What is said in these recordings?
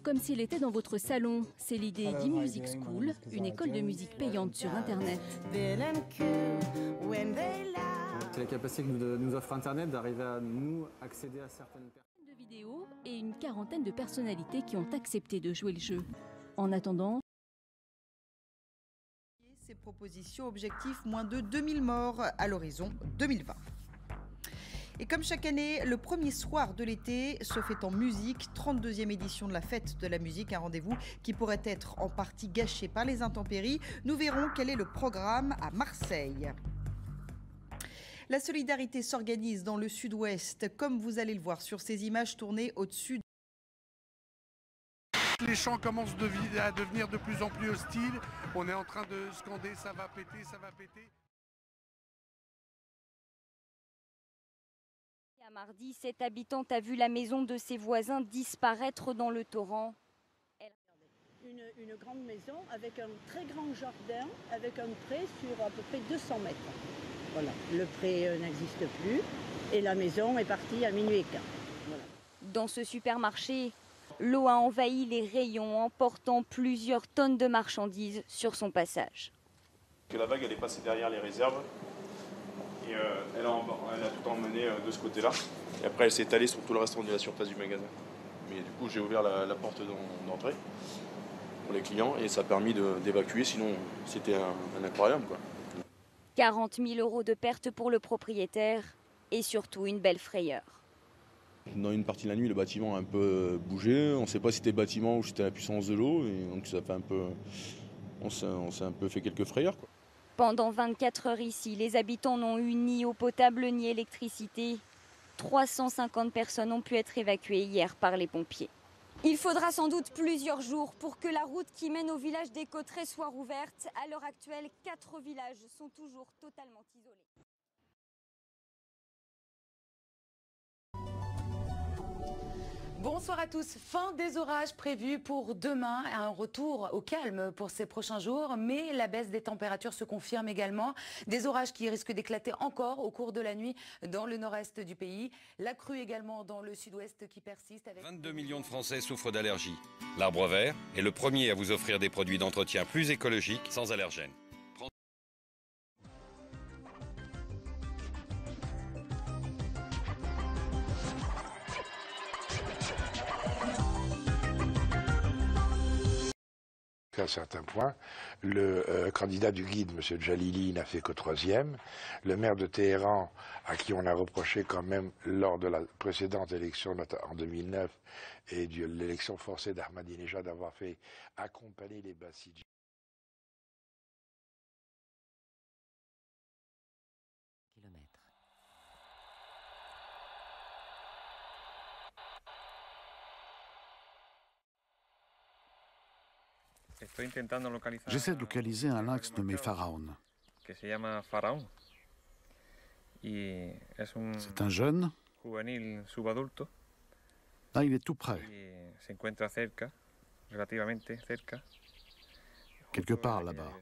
Comme s'il était dans votre salon. C'est l'idée d'e-Music School, une école de musique payante sur Internet. C'est la capacité que nous offre Internet d'arriver à nous accéder à certaines personnes. De vidéos et une quarantaine de personnalités qui ont accepté de jouer le jeu. En attendant, ces propositions, objectif moins de 2000 morts à l'horizon 2020. Et comme chaque année, le premier soir de l'été se fait en musique, 32e édition de la fête de la musique, un rendez-vous qui pourrait être en partie gâché par les intempéries. Nous verrons quel est le programme à Marseille. La solidarité s'organise dans le sud-ouest, comme vous allez le voir sur ces images tournées au-dessus. Les champs commencent à devenir de plus en plus hostiles. On est en train de scander « ça va péter, ça va péter ». Mardi, cette habitante a vu la maison de ses voisins disparaître dans le torrent. Une grande maison avec un très grand jardin, avec un pré sur à peu près 200 mètres. Voilà, le pré n'existe plus et la maison est partie à minuit et quart. Voilà. Dans ce supermarché, l'eau a envahi les rayons, emportant plusieurs tonnes de marchandises sur son passage. La vague elle est passée derrière les réserves. Et elle a tout emmené de ce côté-là. Et après, elle s'est étalée sur tout le restant de la surface du magasin. Mais du coup, j'ai ouvert la porte d'entrée pour les clients et ça a permis d'évacuer. Sinon, c'était un aquarium, quoi. 40 000 € de pertes pour le propriétaire et surtout une belle frayeur. Dans une partie de la nuit, le bâtiment a un peu bougé. On ne sait pas si c'était le bâtiment ou si c'était la puissance de l'eau. Et donc, ça fait un peu... On s'est un peu fait quelques frayeurs, quoi. Pendant 24 heures ici, les habitants n'ont eu ni eau potable ni électricité. 350 personnes ont pu être évacuées hier par les pompiers. Il faudra sans doute plusieurs jours pour que la route qui mène au village des Cotterêts soit rouverte. À l'heure actuelle, 4 villages sont toujours totalement isolés. Bonsoir à tous. Fin des orages prévus pour demain. Un retour au calme pour ces prochains jours. Mais la baisse des températures se confirme également. Des orages qui risquent d'éclater encore au cours de la nuit dans le nord-est du pays. La crue également dans le sud-ouest qui persiste. Avec 22 millions de Français souffrent d'allergies. L'Arbre Vert est le premier à vous offrir des produits d'entretien plus écologiques sans allergènes. À certains points, le candidat du Guide, M. Jalili, n'a fait que 3e. Le maire de Téhéran, à qui on a reproché quand même lors de la précédente élection en 2009 et de l'élection forcée d'Ahmadinejad d'avoir fait accompagner les Bassidji. J'essaie de localiser un lynx nommé Pharaon. C'est un jeune. Là, il est tout près. Quelque part là-bas.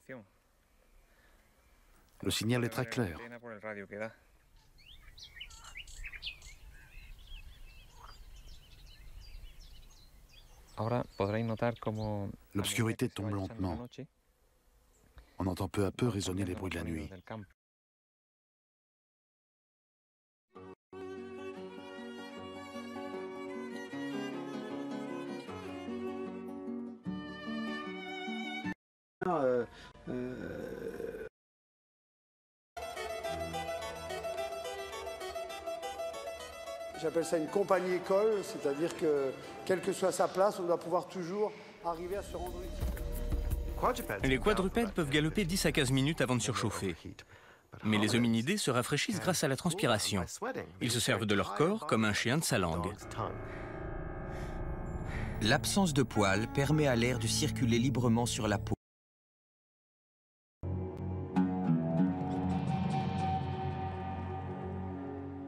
Le signal est très clair. L'obscurité tombe lentement. On entend peu à peu résonner les bruits de la nuit. J'appelle ça une compagnie école, c'est-à-dire que, quelle que soit sa place, on doit pouvoir toujours arriver à se rendre utile. Les quadrupèdes peuvent galoper 10 à 15 minutes avant de surchauffer. Mais les hominidés se rafraîchissent grâce à la transpiration. Ils se servent de leur corps comme un chien de sa langue. L'absence de poils permet à l'air de circuler librement sur la peau.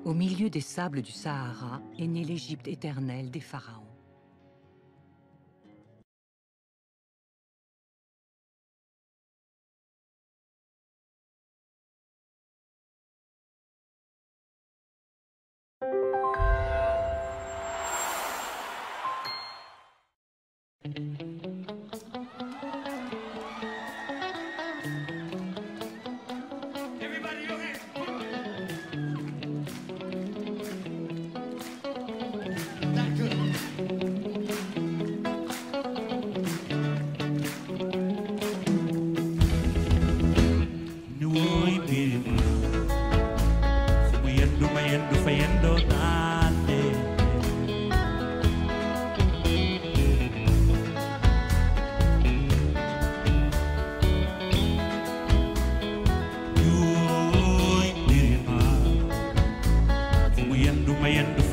Au milieu des sables du Sahara est née l'Égypte éternelle des pharaons.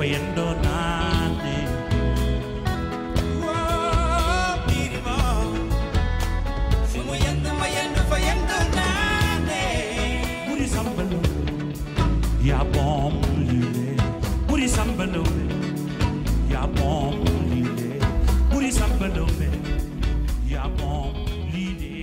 fayendo nane. Buri sambalo, ya bom lile. Buri sambalo, ya bom lile. Buri sambalo, ya bom lile.